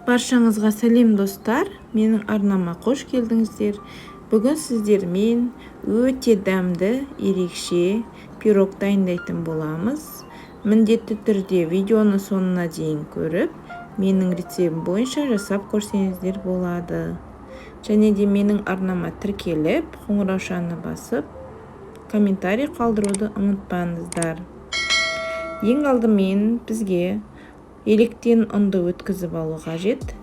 Баршаңызға сәлем достар, менің арнама қош келдіңіздер. Бүгін сіздермен өте дәмді, ерекше пирог дайындайтын боламыз. Міндетті түрде видеоны соңына дейін көріп, менің рецептім бойынша жасап көрсеңіздер болады. Және де менің арнама тіркеліп, қоңыраушаны басып, комментарий қалдыруды ұмытпаңыздар. Ең алдымен бізге електен ұнды өткізіп алу қажет.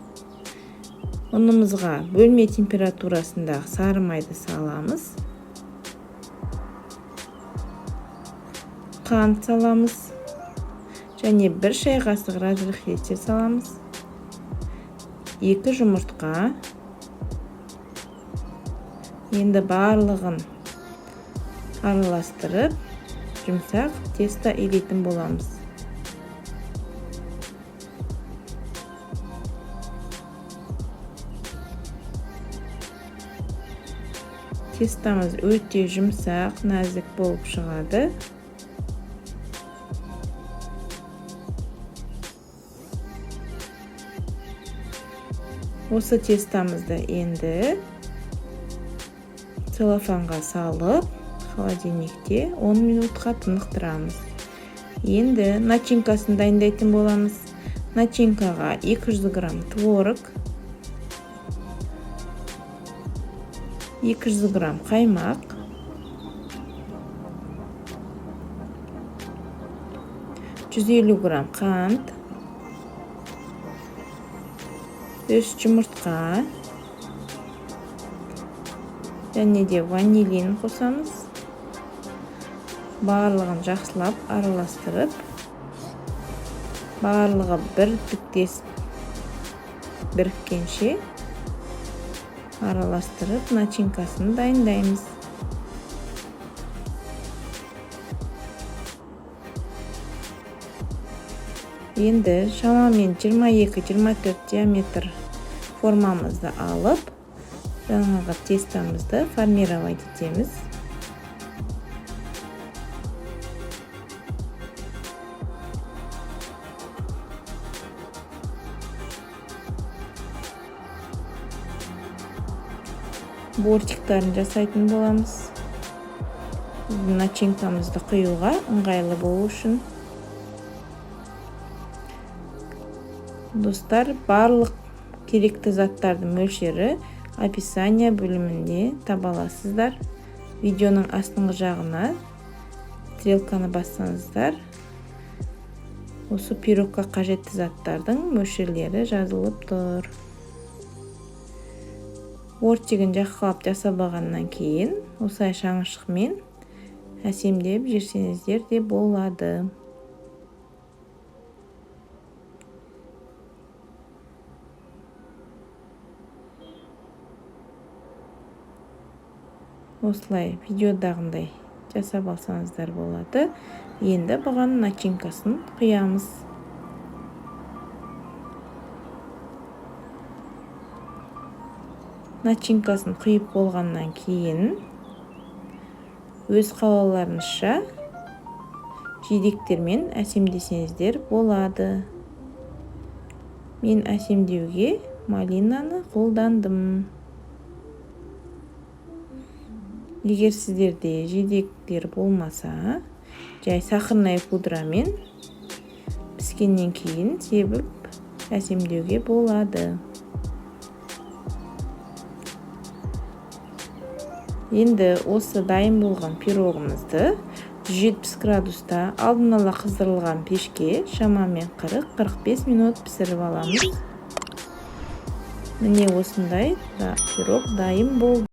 Ұнымызға бөлме температурасындағы сары майды саламыз. Қант саламыз. Және 1 шай қасық разрыхлитель саламыз. 2 жұмыртқа. Енді барлығын араластырып, жұмсақ тесто илейтін боламыз. Тестамыз өте жұмсақ, нәзік болып шығады. Осы тестамызды енді целлофанға салып, холодильникте 10 минутқа тынықтырамыз. Енді начинкасын дайындайтын боламыз. Начинкаға 200 грамм творог, 200 грамм қаймақ, 150 грамм қант, 3 жұмыртқа, және де ванилин қосамыз. Барлығын жақсылап араластырып, барлығы бір түптес біріккенше араластырып, начинкасын дайындаймыз. Енді шамамен 22-24 диаметр формамызды алып, жаңағы тестамызды формировать етеміз. Бортиктарын жасайтын боламыз. Начинкамызды құюға ыңғайлы болу үшін. Достар, барлық керекті заттардың мөлшері описание бөлімінде таба аласыздар. Видеоның астыңғы жағына стрелканы бассаңыздар, осы пирогқа қажетті заттардың мөлшерлері жазылып тұр. Бортигін жаққылап жасап алғаннан кейін, осылай шаңышықмен әсемдеп жерсеңіздер де болады. Осылай видеодағындай жасап алсаңыздар болады. Енді бұған начинкасын құямыз. Начинкасын құйып болғаннан кейін өз қалауларыңызша жидектермен әсемдесеңіздер болады. Мен әсемдеуге малинаны қолдандым. Егер сіздерде жидектер болмаса, жай сахарный пудрамен піскеннен кейін себіп әсемдеуге болады. Енді осы дайын болған пирогымызды 170 градуста алдын ала қыздырылған пешке шамамен 40-45 минут пісіріп аламыз. Міне осындай пирог дайын болды.